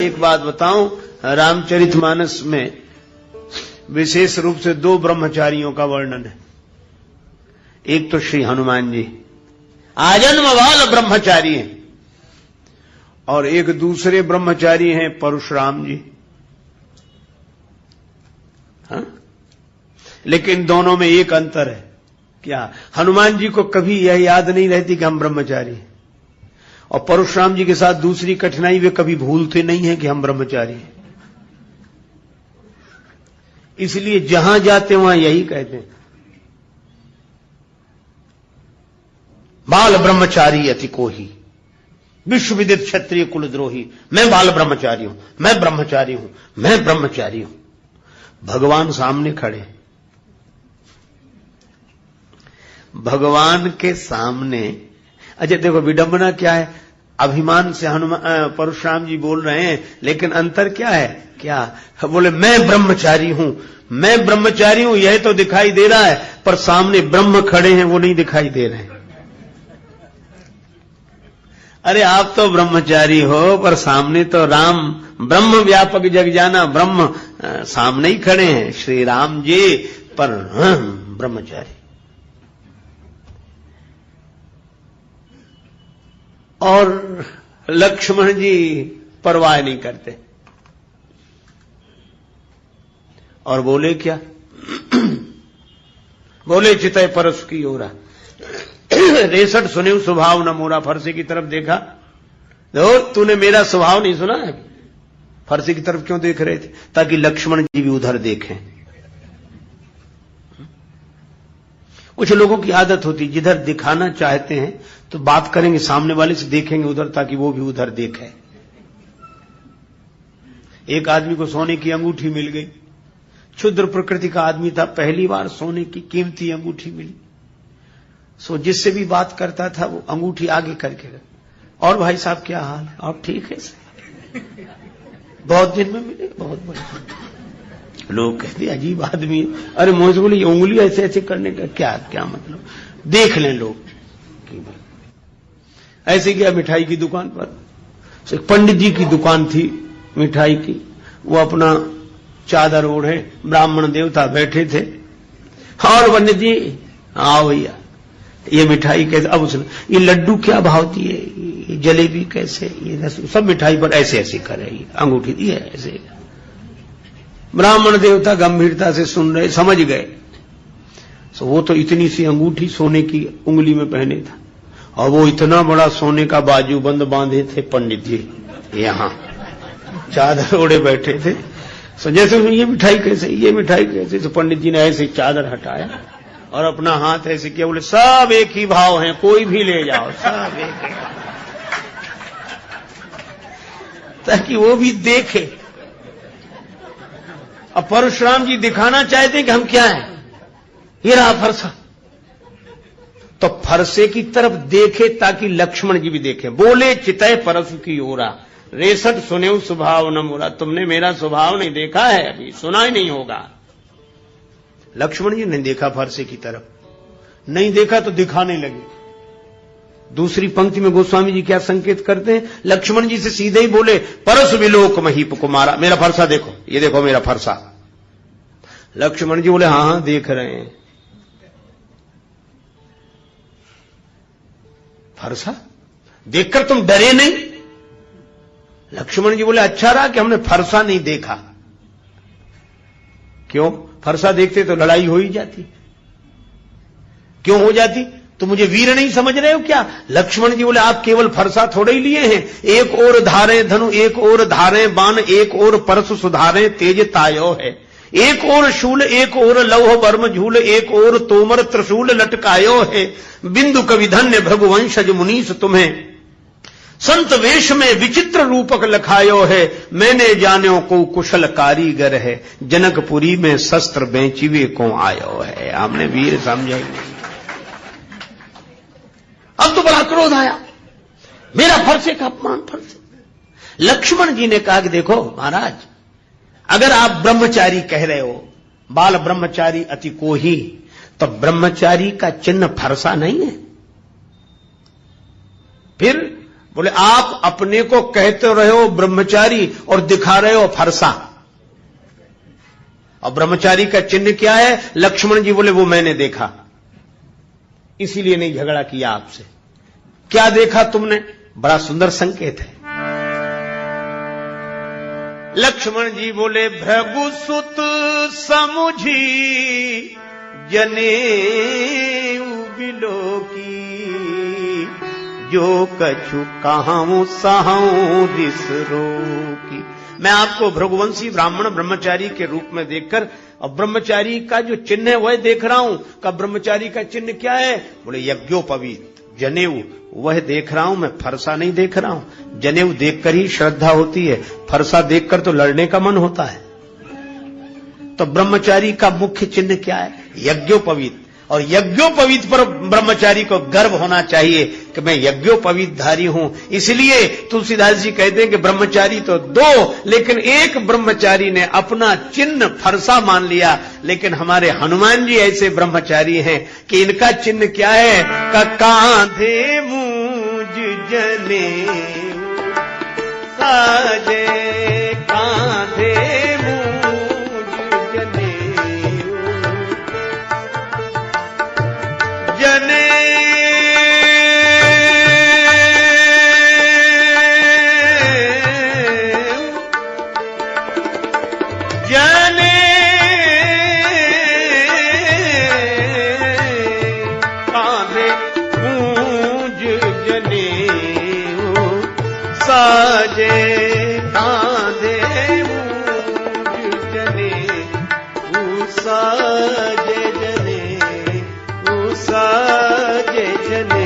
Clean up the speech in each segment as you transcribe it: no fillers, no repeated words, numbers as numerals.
एक बात बताऊं, रामचरितमानस में विशेष रूप से 2 ब्रह्मचारियों का वर्णन है। एक तो श्री हनुमान जी आजन्म वाल ब्रह्मचारी हैं, और एक दूसरे ब्रह्मचारी हैं परशुराम जी। हाँ? लेकिन दोनों में एक अंतर है। क्या? हनुमान जी को कभी यह याद नहीं रहती कि हम ब्रह्मचारी हैं, और परशुराम जी के साथ दूसरी कठिनाई, वे कभी भूलते नहीं हैं कि हम ब्रह्मचारी हैं। इसलिए जहां जाते वहां यही कहते हैं, बाल ब्रह्मचारी अति कोही, विश्व विदित क्षत्रिय कुलद्रोही। मैं बाल ब्रह्मचारी हूं, मैं ब्रह्मचारी हूं, मैं ब्रह्मचारी हूं। भगवान सामने खड़े, भगवान के सामने। अच्छा देखो विडंबना क्या है, अभिमान से हनुमान परशुराम जी बोल रहे हैं, लेकिन अंतर क्या है? क्या बोले? मैं ब्रह्मचारी हूं, मैं ब्रह्मचारी हूं, यह तो दिखाई दे रहा है, पर सामने ब्रह्म खड़े हैं वो नहीं दिखाई दे रहे हैं। अरे आप तो ब्रह्मचारी हो, पर सामने तो राम, ब्रह्म व्यापक जग जाना, ब्रह्म सामने ही खड़े हैं, श्री राम जी, पर ब्रह्मचारी। और लक्ष्मण जी परवाह नहीं करते, और बोले क्या? बोले चितय परस की ओरा, रेसठ सुने स्वभाव न मोरा। फरसे की तरफ देखा, देखो तूने मेरा स्वभाव नहीं सुना है। फरसे की तरफ क्यों देख रहे थे? ताकि लक्ष्मण जी भी उधर देखें। कुछ लोगों की आदत होती, जिधर दिखाना चाहते हैं तो बात करेंगे, सामने वाले से देखेंगे उधर, ताकि वो भी उधर देखे। एक आदमी को सोने की अंगूठी मिल गई, क्षुद्र प्रकृति का आदमी था, पहली बार सोने की कीमती अंगूठी मिली। सो जिससे भी बात करता था वो अंगूठी आगे करके, और भाई साहब क्या हाल है, आप ठीक है? बहुत दिन में मिले, बहुत बड़े। लोग कहते अजीब आदमी है। अरे मुझे बोले उंगली ऐसे ऐसे करने का क्या क्या मतलब? देख लें लोग। ऐसे गया मिठाई की दुकान पर, पंडित जी की दुकान थी मिठाई की, वो अपना चादर ओढ़े, ब्राह्मण देवता बैठे थे, और पंडित जी आओ भैया ये मिठाई कैसे? अब उसने ये लड्डू क्या भाव दिए, ये जलेबी कैसे, ये सब मिठाई पर ऐसे ऐसे करे, अंगूठी दी है ऐसे। ब्राह्मण देवता गंभीरता से सुन रहे, समझ गए। तो वो तो इतनी सी अंगूठी सोने की उंगली में पहने था, और वो इतना बड़ा सोने का बाजूबंद बांधे थे पंडित जी, यहां चादर ओढ़े बैठे थे। तो जैसे ये मिठाई कैसे, ये मिठाई कैसे? तो पंडित जी ने ऐसे चादर हटाया और अपना हाथ ऐसे किया, बोले सब एक ही भाव हैं, कोई भी ले जाओ, सब एक ही, ताकि वो भी देखे। अब परशुराम जी दिखाना चाहते हैं कि हम क्या हैं, ये रहा फरसा, तो फरसे की तरफ देखे ताकि लक्ष्मण जी भी देखें। बोले चितय परसु की ओरा, रेसठ सुने स्वभाव न मोरा। तुमने मेरा स्वभाव नहीं देखा है, अभी सुना ही नहीं होगा। लक्ष्मण जी ने देखा फरसे की तरफ, नहीं देखा तो दिखाने लगे। दूसरी पंक्ति में गोस्वामी जी क्या संकेत करते हैं? लक्ष्मण जी से सीधे ही बोले परस विलोक महीप कुमारा, मेरा फरसा देखो, ये देखो मेरा फरसा। लक्ष्मण जी बोले हां हां देख रहे हैं। फरसा देखकर तुम डरे नहीं? लक्ष्मण जी बोले अच्छा रहा कि हमने फरसा नहीं देखा। क्यों? फरसा देखते तो लड़ाई हो ही जाती। क्यों हो जाती? तो मुझे वीर नहीं समझ रहे हो क्या? लक्ष्मण जी बोले आप केवल फरसा थोड़े ही लिए हैं, एक और धारे धनु, एक और धारे बाण, एक और परसु सुधारे तेज तायो है, एक और शूल, एक और लौह बर्म झूल, एक और तोमर त्रिशूल लटकायो है। बिंदु कवि धन्य भृगुवंशज मुनीस तुम्हें संत वेश में विचित्र रूपक लखायो है। मैंने जानो को कुशल कारीगर है, जनकपुरी में शस्त्र बेचिवे को आयो है। हमने वीर समझा ही नहीं। अब तो बड़ा क्रोध आया, मेरा फरसे का अपमान, फरसे। लक्ष्मण जी ने कहा कि देखो महाराज, अगर आप ब्रह्मचारी कह रहे हो, बाल ब्रह्मचारी अति कोही, तो ब्रह्मचारी का चिन्ह फरसा नहीं है। फिर बोले आप अपने को कहते रहे हो ब्रह्मचारी और दिखा रहे हो फरसा। और ब्रह्मचारी का चिन्ह क्या है? लक्ष्मण जी बोले वो मैंने देखा, इसीलिए नहीं झगड़ा किया आपसे। क्या देखा तुमने? बड़ा सुंदर संकेत है। लक्ष्मण जी बोले भृगुसुत समुझी जनेऊ बिलोकी, जो कछु कहूं सहूं रिस रोकी। मैं आपको भृगुवंशी ब्राह्मण ब्रह्मचारी के रूप में देखकर और ब्रह्मचारी का जो चिन्ह है वह देख रहा हूं। का ब्रह्मचारी का चिन्ह क्या है? बोले यज्ञोपवीत जनेऊ, वह देख रहा हूं मैं, फरसा नहीं देख रहा हूं। जनेऊ देखकर ही श्रद्धा होती है, फरसा देखकर तो लड़ने का मन होता है। तो ब्रह्मचारी का मुख्य चिन्ह क्या है? यज्ञोपवीत। और यज्ञोपवीत पर ब्रह्मचारी को गर्व होना चाहिए कि मैं यज्ञोपवीत धारी हूं। इसलिए तुलसीदास जी कहते हैं कि ब्रह्मचारी तो दो, लेकिन एक ब्रह्मचारी ने अपना चिन्ह फरसा मान लिया। लेकिन हमारे हनुमान जी ऐसे ब्रह्मचारी हैं कि इनका चिन्ह क्या है? का कांधे मूज जने साजे, कांधे जने जने कांधे मूज जने साजे, कांधे मूज जने साजे जने साजे जने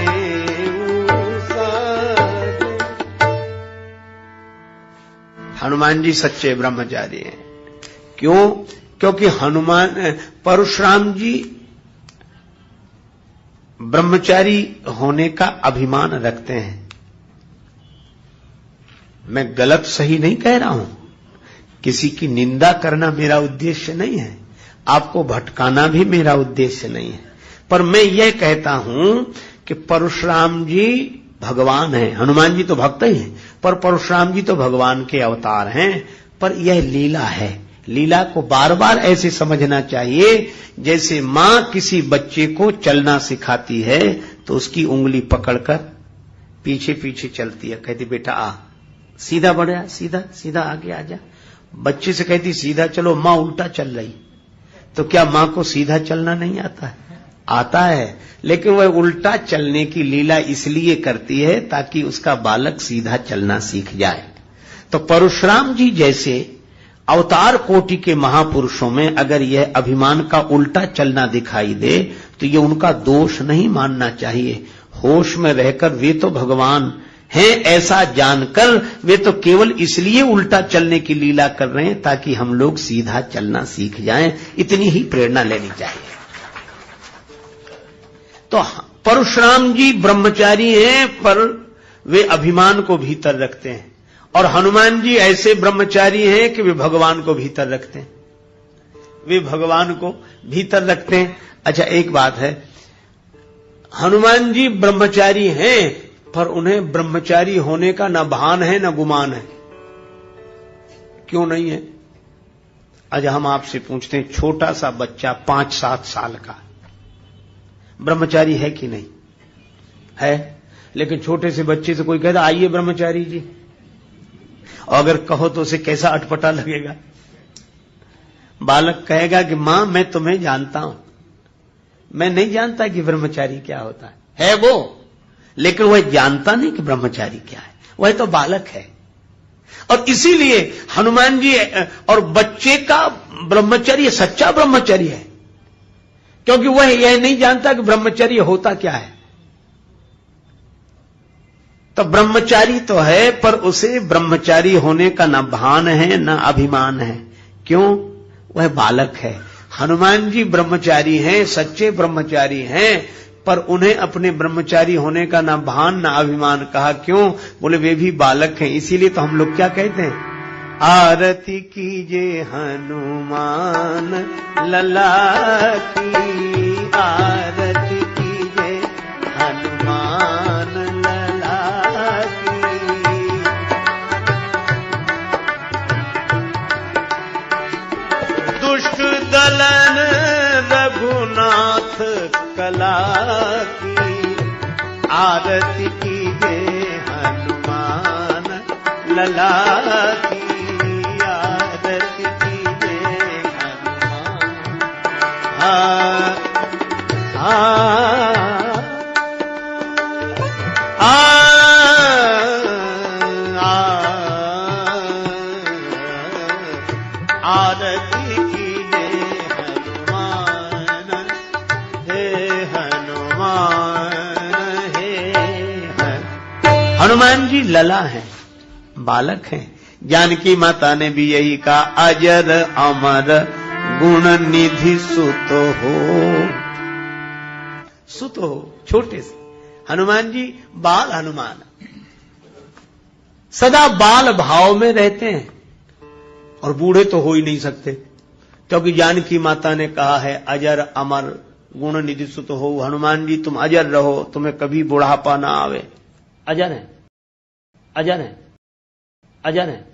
साजे। हनुमान जी सच्चे ब्रह्मचारी हैं। क्यों? क्योंकि परशुराम जी ब्रह्मचारी होने का अभिमान रखते हैं। मैं गलत सही नहीं कह रहा हूं, किसी की निंदा करना मेरा उद्देश्य नहीं है, आपको भटकाना भी मेरा उद्देश्य नहीं है। पर मैं यह कहता हूं कि परशुराम जी भगवान हैं, हनुमान जी तो भक्त ही हैं, पर परशुराम जी तो भगवान के अवतार हैं। पर यह लीला है, लीला को बार बार ऐसे समझना चाहिए जैसे मां किसी बच्चे को चलना सिखाती है तो उसकी उंगली पकड़कर पीछे पीछे चलती है, कहती बेटा आ, सीधा बढ़ा, सीधा सीधा आगे आ जा। बच्चे से कहती सीधा चलो, मां उल्टा चल रही, तो क्या मां को सीधा चलना नहीं आता है? आता है, लेकिन वह उल्टा चलने की लीला इसलिए करती है ताकि उसका बालक सीधा चलना सीख जाए। तो परशुराम जी जैसे अवतार कोटि के महापुरुषों में अगर यह अभिमान का उल्टा चलना दिखाई दे तो ये उनका दोष नहीं मानना चाहिए। होश में रहकर वे तो भगवान हैं ऐसा जानकर वे तो केवल इसलिए उल्टा चलने की लीला कर रहे हैं ताकि हम लोग सीधा चलना सीख जाएं। इतनी ही प्रेरणा लेनी चाहिए। तो परशुराम जी ब्रह्मचारी हैं पर वे अभिमान को भीतर रखते हैं, और हनुमान जी ऐसे ब्रह्मचारी हैं कि वे भगवान को भीतर रखते हैं, वे भगवान को भीतर रखते हैं। अच्छा एक बात है, हनुमान जी ब्रह्मचारी हैं पर उन्हें ब्रह्मचारी होने का न भान है न गुमान है। क्यों नहीं है? आज हम आपसे पूछते हैं, छोटा सा बच्चा 5-7 साल का ब्रह्मचारी है कि नहीं है? लेकिन छोटे से बच्चे से कोई कहता आइए ब्रह्मचारी जी, और अगर कहो तो उसे कैसा अटपटा लगेगा। बालक कहेगा कि मां मैं तुम्हें जानता हूं, मैं नहीं जानता कि ब्रह्मचारी क्या होता है वो, लेकिन वह जानता नहीं कि ब्रह्मचारी क्या है, वह तो बालक है। और इसीलिए हनुमान जी और बच्चे का ब्रह्मचर्य सच्चा ब्रह्मचर्य है, क्योंकि वह यह नहीं जानता कि ब्रह्मचर्य होता क्या है। तो ब्रह्मचारी तो है पर उसे ब्रह्मचारी होने का न भान है न अभिमान है। क्यों? वह बालक है। हनुमान जी ब्रह्मचारी हैं, सच्चे ब्रह्मचारी हैं, पर उन्हें अपने ब्रह्मचारी होने का न भान न अभिमान कहा। क्यों? बोले वे भी बालक हैं। इसीलिए तो हम लोग क्या कहते हैं, आरती कीजिए हनुमान लला की, आरती कीजिए हनुमान लला की, हाथ कला की, आरती कीजे हनुमान लला की, आरती कीजे हनुमान। आरती कीजे हनुमान, हे हनुमान, हनुमान जी लला हैं, बालक हैं। जानकी माता ने भी यही कहा, अजर अमर गुण निधि सुत हो। सुत हो, छोटे से हनुमान जी बाल हनुमान, सदा बाल भाव में रहते हैं और बूढ़े तो हो ही नहीं सकते, क्योंकि जानकी माता ने कहा है अजर अमर गुण निधि सुत हो। हनुमान जी तुम अजर रहो, तुम्हें कभी बुढ़ापा ना आवे। अजर है, अजर है, अजर है।